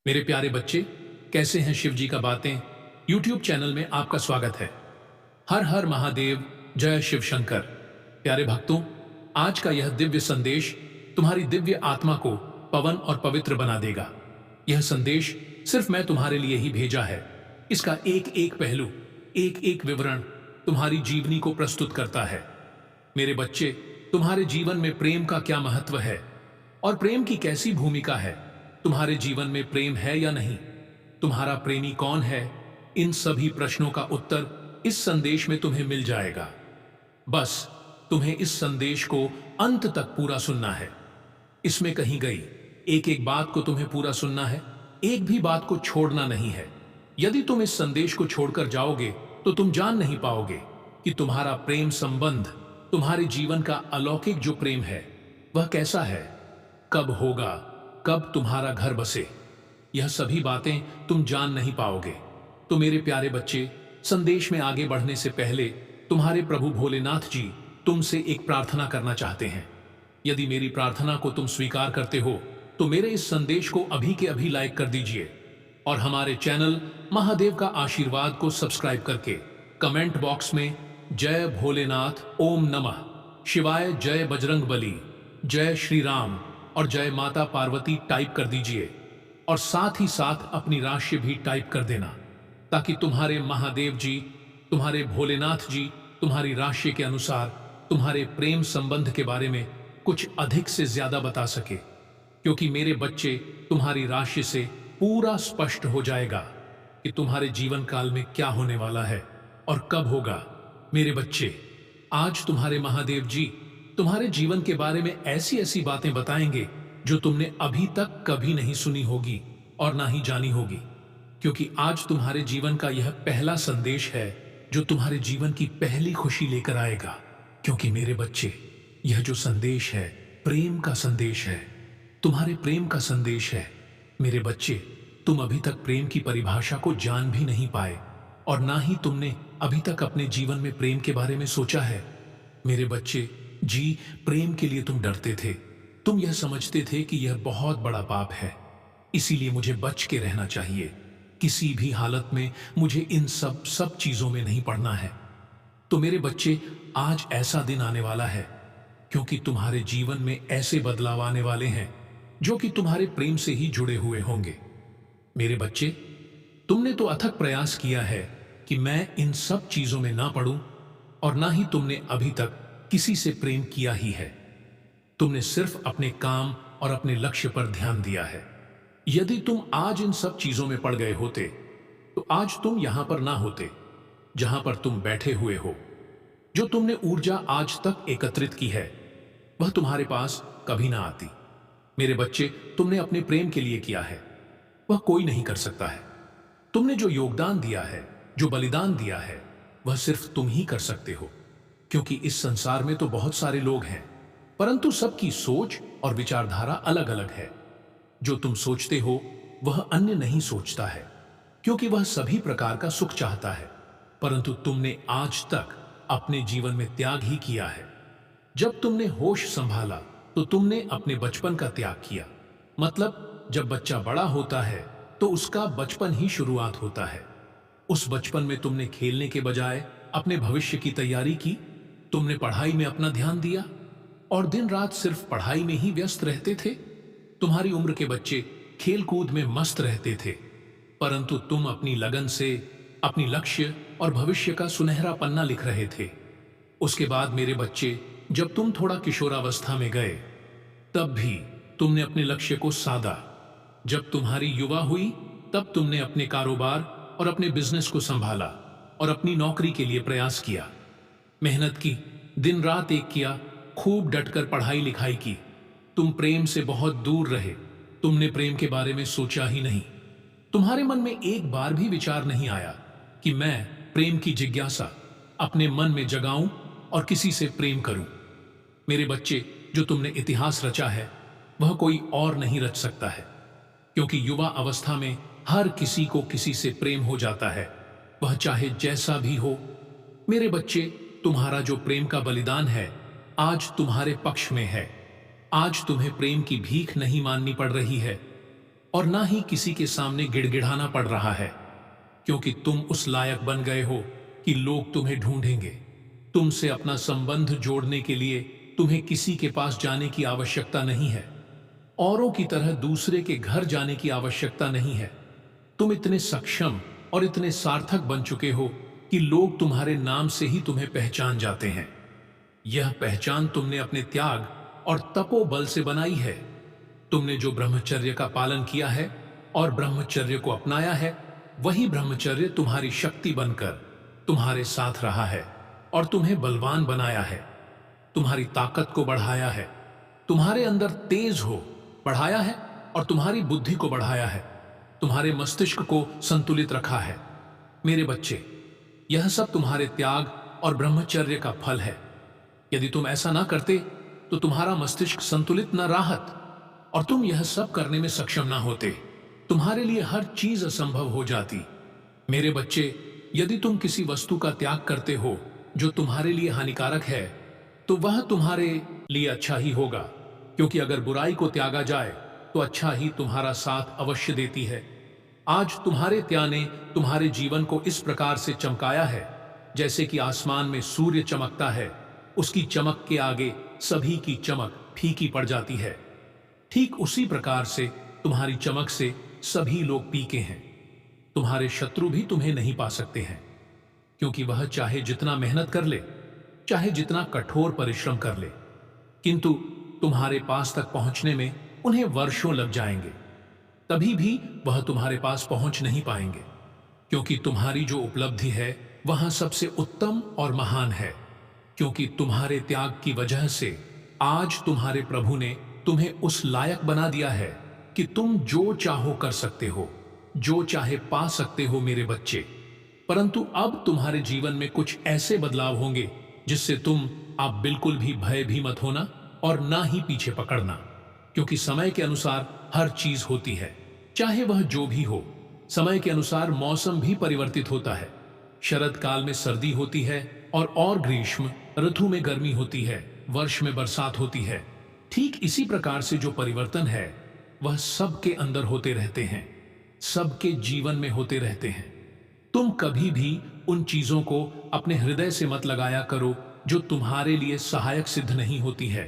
मेरे प्यारे बच्चे, कैसे हैं? शिव जी का बातें YouTube चैनल में आपका स्वागत है। हर हर महादेव, जय शिव शंकर। प्यारे भक्तों, आज का यह दिव्य संदेश तुम्हारी दिव्य आत्मा को पवन और पवित्र बना देगा। यह संदेश सिर्फ मैं तुम्हारे लिए ही भेजा है। इसका एक एक पहलू, एक एक विवरण तुम्हारी जीवनी को प्रस्तुत करता है। मेरे बच्चे, तुम्हारे जीवन में प्रेम का क्या महत्व है और प्रेम की कैसी भूमिका है? तुम्हारे जीवन में प्रेम है या नहीं? तुम्हारा प्रेमी कौन है? इन सभी प्रश्नों का उत्तर इस संदेश में तुम्हें मिल जाएगा। बस तुम्हें इस संदेश को अंत तक पूरा सुनना है। इसमें कहीं गई एक एक बात को तुम्हें पूरा सुनना है, एक भी बात को छोड़ना नहीं है। यदि तुम इस संदेश को छोड़कर जाओगे तो तुम जान नहीं पाओगे कि तुम्हारा प्रेम संबंध, तुम्हारे जीवन का अलौकिक जो प्रेम है, वह कैसा है, कब होगा, कब तुम्हारा घर बसे। यह सभी बातें तुम जान नहीं पाओगे। तो मेरे प्यारे बच्चे, संदेश में आगे बढ़ने से पहले तुम्हारे प्रभु भोलेनाथ जी तुमसे एक प्रार्थना करना चाहते हैं। यदि मेरी प्रार्थना को तुम स्वीकार करते हो तो मेरे इस संदेश को अभी के अभी लाइक कर दीजिए और हमारे चैनल महादेव का आशीर्वाद को सब्सक्राइब करके कमेंट बॉक्स में जय भोलेनाथ, ओम नमः शिवाय, जय बजरंग बली, जय श्री राम और जय माता पार्वती टाइप कर दीजिए और साथ ही साथ अपनी राशि भी टाइप कर देना, ताकि तुम्हारे महादेव जी, तुम्हारे भोलेनाथ जी तुम्हारी राशि के अनुसार तुम्हारे प्रेम संबंध के बारे में कुछ अधिक से ज्यादा बता सके। क्योंकि मेरे बच्चे, तुम्हारी राशि से पूरा स्पष्ट हो जाएगा कि तुम्हारे जीवन काल में क्या होने वाला है और कब होगा। मेरे बच्चे, आज तुम्हारे महादेव जी तुम्हारे जीवन के बारे में ऐसी ऐसी बातें बताएंगे जो तुमने अभी तक कभी नहीं सुनी होगी और ना ही जानी होगी। क्योंकि आज तुम्हारे जीवन का यह पहला संदेश है जो तुम्हारे जीवन की पहली खुशी लेकर आएगा। क्योंकि मेरे बच्चे, यह जो संदेश है प्रेम का संदेश है, तुम्हारे प्रेम का संदेश है। मेरे बच्चे, तुम अभी तक प्रेम की परिभाषा को जान भी नहीं पाए और ना ही तुमने अभी तक अपने जीवन में प्रेम के बारे में सोचा है। मेरे बच्चे जी, प्रेम के लिए तुम डरते थे। तुम यह समझते थे कि यह बहुत बड़ा पाप है, इसीलिए मुझे बच के रहना चाहिए। किसी भी हालत में मुझे इन सब चीजों में नहीं पड़ना है। तो मेरे बच्चे, आज ऐसा दिन आने वाला है क्योंकि तुम्हारे जीवन में ऐसे बदलाव आने वाले हैं जो कि तुम्हारे प्रेम से ही जुड़े हुए होंगे। मेरे बच्चे, तुमने तो अथक प्रयास किया है कि मैं इन सब चीजों में ना पड़ूं और ना ही तुमने अभी तक किसी से प्रेम किया ही है। तुमने सिर्फ अपने काम और अपने लक्ष्य पर ध्यान दिया है। यदि तुम आज इन सब चीजों में पड़ गए होते तो आज तुम यहां पर ना होते जहां पर तुम बैठे हुए हो। जो तुमने ऊर्जा आज तक एकत्रित की है वह तुम्हारे पास कभी ना आती। मेरे बच्चे, तुमने अपने प्रेम के लिए किया है, वह कोई नहीं कर सकता है। तुमने जो योगदान दिया है, जो बलिदान दिया है, वह सिर्फ तुम ही कर सकते हो। क्योंकि इस संसार में तो बहुत सारे लोग हैं, परंतु सबकी सोच और विचारधारा अलग अलग है। जो तुम सोचते हो वह अन्य नहीं सोचता है, क्योंकि वह सभी प्रकार का सुख चाहता है। परंतु तुमने आज तक अपने जीवन में त्याग ही किया है। जब तुमने होश संभाला तो तुमने अपने बचपन का त्याग किया। मतलब जब बच्चा बड़ा होता है तो उसका बचपन ही शुरुआत होता है। उस बचपन में तुमने खेलने के बजाय अपने भविष्य की तैयारी की। तुमने पढ़ाई में अपना ध्यान दिया और दिन रात सिर्फ पढ़ाई में ही व्यस्त रहते थे। तुम्हारी उम्र के बच्चे खेल कूद में मस्त रहते थे, परंतु तुम अपनी लगन से अपनी लक्ष्य और भविष्य का सुनहरा पन्ना लिख रहे थे। उसके बाद मेरे बच्चे, जब तुम थोड़ा किशोरावस्था में गए तब भी तुमने अपने लक्ष्य को साधा। जब तुम्हारी युवा हुई तब तुमने अपने कारोबार और अपने बिजनेस को संभाला और अपनी नौकरी के लिए प्रयास किया, मेहनत की, दिन रात एक किया, खूब डटकर पढ़ाई लिखाई की। तुम प्रेम से बहुत दूर रहे। तुमने प्रेम के बारे में सोचा ही नहीं। तुम्हारे मन में एक बार भी विचार नहीं आया कि मैं प्रेम की जिज्ञासा अपने मन में जगाऊं और किसी से प्रेम करूं। मेरे बच्चे, जो तुमने इतिहास रचा है वह कोई और नहीं रच सकता है। क्योंकि युवा अवस्था में हर किसी को किसी से प्रेम हो जाता है, वह चाहे जैसा भी हो। मेरे बच्चे, तुम्हारा जो प्रेम का बलिदान है आज तुम्हारे पक्ष में है। आज तुम्हें प्रेम की भीख नहीं माननी पड़ रही है। और ना ही किसी के सामने गिड़गिड़ाना पड़ रहा है, क्योंकि तुम उस लायक बन गए हो कि लोग तुम्हें ढूंढेंगे। तुमसे अपना संबंध जोड़ने के लिए तुम्हें किसी के पास जाने की आवश्यकता नहीं है, औरों की तरह दूसरे के घर जाने की आवश्यकता नहीं है। तुम इतने सक्षम और इतने सार्थक बन चुके हो कि लोग तुम्हारे नाम से ही तुम्हें पहचान जाते हैं। यह पहचान तुमने अपने त्याग और तपोबल से बनाई है। तुमने जो ब्रह्मचर्य का पालन किया है और ब्रह्मचर्य को अपनाया है, वही ब्रह्मचर्य तुम्हारी शक्ति बनकर तुम्हारे साथ रहा है और तुम्हें बलवान बनाया है, तुम्हारी ताकत को बढ़ाया है, तुम्हारे अंदर तेज हो बढ़ाया है और तुम्हारी बुद्धि को बढ़ाया है, तुम्हारे मस्तिष्क को संतुलित रखा है। मेरे बच्चे, यह सब तुम्हारे त्याग और ब्रह्मचर्य का फल है। यदि तुम ऐसा ना करते तो तुम्हारा मस्तिष्क संतुलित न राहत और तुम यह सब करने में सक्षम ना होते। तुम्हारे लिए हर चीज असंभव हो जाती। मेरे बच्चे, यदि तुम किसी वस्तु का त्याग करते हो जो तुम्हारे लिए हानिकारक है, तो वह तुम्हारे लिए अच्छा ही होगा, क्योंकि अगर बुराई को त्यागा जाए तो अच्छा ही तुम्हारा साथ अवश्य देती है। आज तुम्हारे त्याग ने तुम्हारे जीवन को इस प्रकार से चमकाया है जैसे कि आसमान में सूर्य चमकता है, उसकी चमक के आगे सभी की चमक फीकी पड़ जाती है। ठीक उसी प्रकार से तुम्हारी चमक से सभी लोग पीके हैं। तुम्हारे शत्रु भी तुम्हें नहीं पा सकते हैं, क्योंकि वह चाहे जितना मेहनत कर ले, चाहे जितना कठोर परिश्रम कर ले, किंतु तुम्हारे पास तक पहुंचने में उन्हें वर्षों लग जाएंगे। तभी भी वह तुम्हारे पास पहुंच नहीं पाएंगे, क्योंकि तुम्हारी जो उपलब्धि है वह सबसे उत्तम और महान है। क्योंकि तुम्हारे त्याग की वजह से आज तुम्हारे प्रभु ने तुम्हें उस लायक बना दिया है कि तुम जो चाहो कर सकते हो, जो चाहे पा सकते हो मेरे बच्चे। परंतु अब तुम्हारे जीवन में कुछ ऐसे बदलाव होंगे जिससे तुम आप बिल्कुल भी भय भी मत होना और ना ही पीछे पकड़ना, क्योंकि समय के अनुसार हर चीज होती है, चाहे वह जो भी हो। समय के अनुसार मौसम भी परिवर्तित होता है। शरद काल में सर्दी होती है और ग्रीष्म ऋतु में गर्मी होती है, वर्ष में बरसात होती है। ठीक इसी प्रकार से जो परिवर्तन है वह सबके अंदर होते रहते हैं, सबके जीवन में होते रहते हैं। तुम कभी भी उन चीजों को अपने हृदय से मत लगाया करो जो तुम्हारे लिए सहायक सिद्ध नहीं होती है,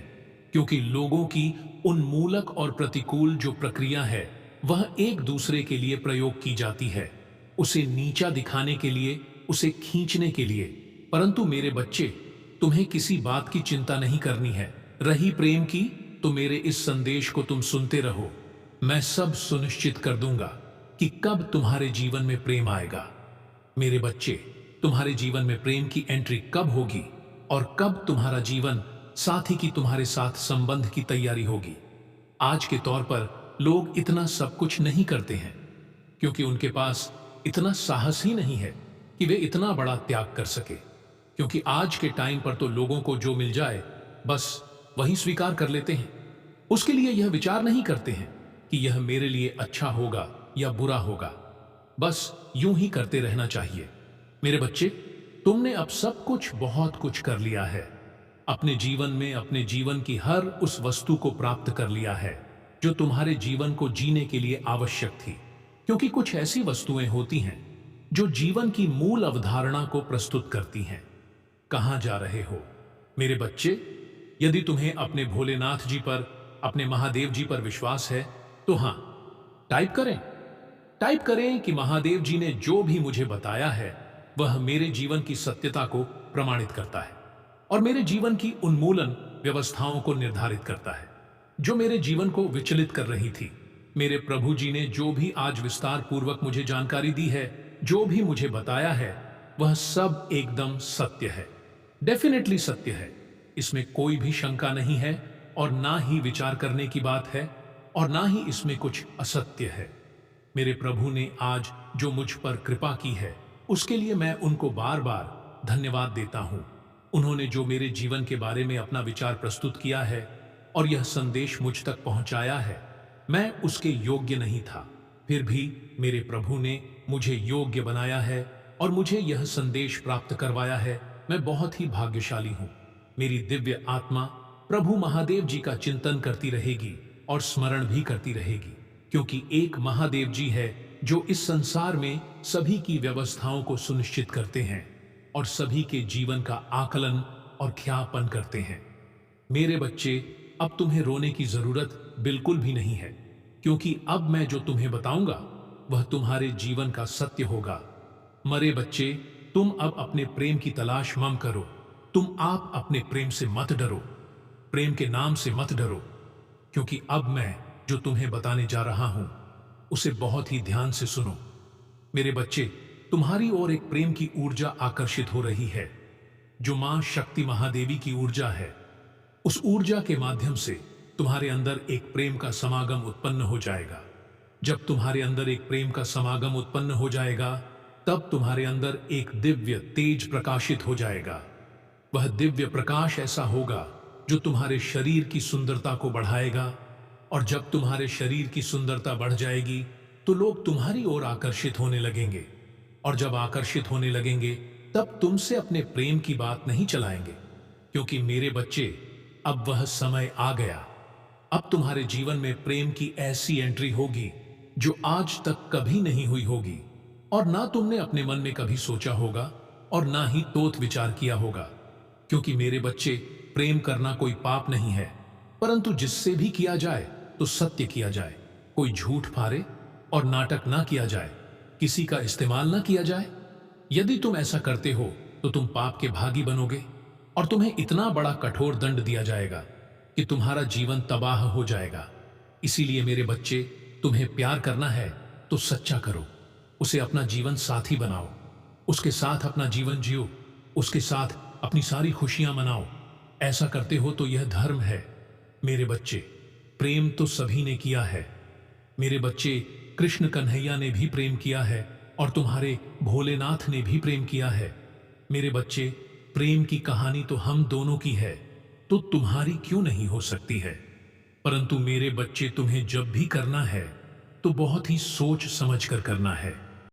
क्योंकि लोगों की उन्मूलक और प्रतिकूल जो प्रक्रिया है वह एक दूसरे के लिए प्रयोग की जाती है, उसे नीचा दिखाने के लिए, उसे खींचने के लिए। परंतु मेरे बच्चे, तुम्हें किसी बात की चिंता नहीं करनी है। रही प्रेम की, तो मेरे इस संदेश को तुम सुनते रहो। मैं सब सुनिश्चित कर दूंगा कि कब तुम्हारे जीवन में प्रेम आएगा। मेरे बच्चे, तुम्हारे जीवन में प्रेम की एंट्री कब होगी और कब तुम्हारा जीवन साथी की तुम्हारे साथ संबंध की तैयारी होगी। आज के तौर पर लोग इतना सब कुछ नहीं करते हैं, क्योंकि उनके पास इतना साहस ही नहीं है कि वे इतना बड़ा त्याग कर सके। क्योंकि आज के टाइम पर तो लोगों को जो मिल जाए बस वही स्वीकार कर लेते हैं। उसके लिए यह विचार नहीं करते हैं कि यह मेरे लिए अच्छा होगा या बुरा होगा, बस यूं ही करते रहना चाहिए। मेरे बच्चे, तुमने अब सब कुछ, बहुत कुछ कर लिया है। अपने जीवन में अपने जीवन की हर उस वस्तु को प्राप्त कर लिया है जो तुम्हारे जीवन को जीने के लिए आवश्यक थी। क्योंकि कुछ ऐसी वस्तुएं होती हैं जो जीवन की मूल अवधारणा को प्रस्तुत करती हैं। कहां जा रहे हो मेरे बच्चे? यदि तुम्हें अपने भोलेनाथ जी पर, अपने महादेव जी पर विश्वास है तो हां, टाइप करें कि महादेव जी ने जो भी मुझे बताया है वह मेरे जीवन की सत्यता को प्रमाणित करता है और मेरे जीवन की उन्मूलन व्यवस्थाओं को निर्धारित करता है जो मेरे जीवन को विचलित कर रही थी। मेरे प्रभु जी ने जो भी आज विस्तार पूर्वक मुझे जानकारी दी है, जो भी मुझे बताया है, वह सब एकदम सत्य है, डेफिनेटली सत्य है। इसमें कोई भी शंका नहीं है और ना ही विचार करने की बात है और ना ही इसमें कुछ असत्य है। मेरे प्रभु ने आज जो मुझ पर कृपा की है उसके लिए मैं उनको बार बार धन्यवाद देता हूं। उन्होंने जो मेरे जीवन के बारे में अपना विचार प्रस्तुत किया है और यह संदेश मुझ तक पहुंचाया है, मैं उसके योग्य नहीं था, फिर भी मेरे प्रभु ने मुझे योग्य बनाया है और मुझे यह संदेश प्राप्त करवाया है। मैं बहुत ही भाग्यशाली हूं। मेरी दिव्य आत्मा प्रभु महादेव जी का चिंतन करती रहेगी और स्मरण भी करती रहेगी। क्योंकि एक महादेव जी है जो इस संसार में सभी की व्यवस्थाओं को सुनिश्चित करते हैं और सभी के जीवन का आकलन और ख्यापन करते हैं। मेरे बच्चे, अब तुम्हें रोने की जरूरत बिल्कुल भी नहीं है, क्योंकि अब मैं जो तुम्हें बताऊंगा वह तुम्हारे जीवन का सत्य होगा। मरे बच्चे, तुम अब अपने प्रेम की तलाश मत करो। तुम आप अपने प्रेम से मत डरो, प्रेम के नाम से मत डरो, क्योंकि अब मैं जो तुम्हें बताने जा रहा हूं उसे बहुत ही ध्यान से सुनो। मेरे बच्चे, तुम्हारी ओर एक प्रेम की ऊर्जा आकर्षित हो रही है, जो मां शक्ति महादेवी की ऊर्जा है। उस ऊर्जा के माध्यम से तुम्हारे अंदर एक प्रेम का समागम उत्पन्न हो जाएगा। जब तुम्हारे अंदर एक प्रेम का समागम उत्पन्न हो जाएगा, तब तुम्हारे अंदर एक दिव्य तेज प्रकाशित हो जाएगा। वह दिव्य प्रकाश ऐसा होगा जो तुम्हारे शरीर की सुंदरता को बढ़ाएगा, और जब तुम्हारे शरीर की सुंदरता बढ़ जाएगी तो लोग तुम्हारी ओर आकर्षित होने लगेंगे, और जब आकर्षित होने लगेंगे तब तुमसे अपने प्रेम की बात नहीं चलाएंगे, क्योंकि मेरे बच्चे, अब वह समय आ गया। अब तुम्हारे जीवन में प्रेम की ऐसी एंट्री होगी जो आज तक कभी नहीं हुई होगी, और ना तुमने अपने मन में कभी सोचा होगा और ना ही तोत विचार किया होगा। क्योंकि मेरे बच्चे, प्रेम करना कोई पाप नहीं है, परंतु जिससे भी किया जाए तो सत्य किया जाए। कोई झूठ फारे और नाटक ना किया जाए, किसी का इस्तेमाल ना किया जाए। यदि तुम ऐसा करते हो तो तुम पाप के भागी बनोगे, और तुम्हें इतना बड़ा कठोर दंड दिया जाएगा कि तुम्हारा जीवन तबाह हो जाएगा। इसीलिए मेरे बच्चे, तुम्हें प्यार करना है तो सच्चा करो, उसे अपना जीवन साथी बनाओ, उसके साथ अपना जीवन जियो, उसके साथ अपनी सारी खुशियां मनाओ। ऐसा करते हो तो यह धर्म है। मेरे बच्चे, प्रेम तो सभी ने किया है। मेरे बच्चे, कृष्ण कन्हैया ने भी प्रेम किया है, और तुम्हारे भोलेनाथ ने भी प्रेम किया है। मेरे बच्चे, प्रेम की कहानी तो हम दोनों की है, तो तुम्हारी क्यों नहीं हो सकती है। परंतु मेरे बच्चे, तुम्हें जब भी करना है तो बहुत ही सोच समझ कर करना है।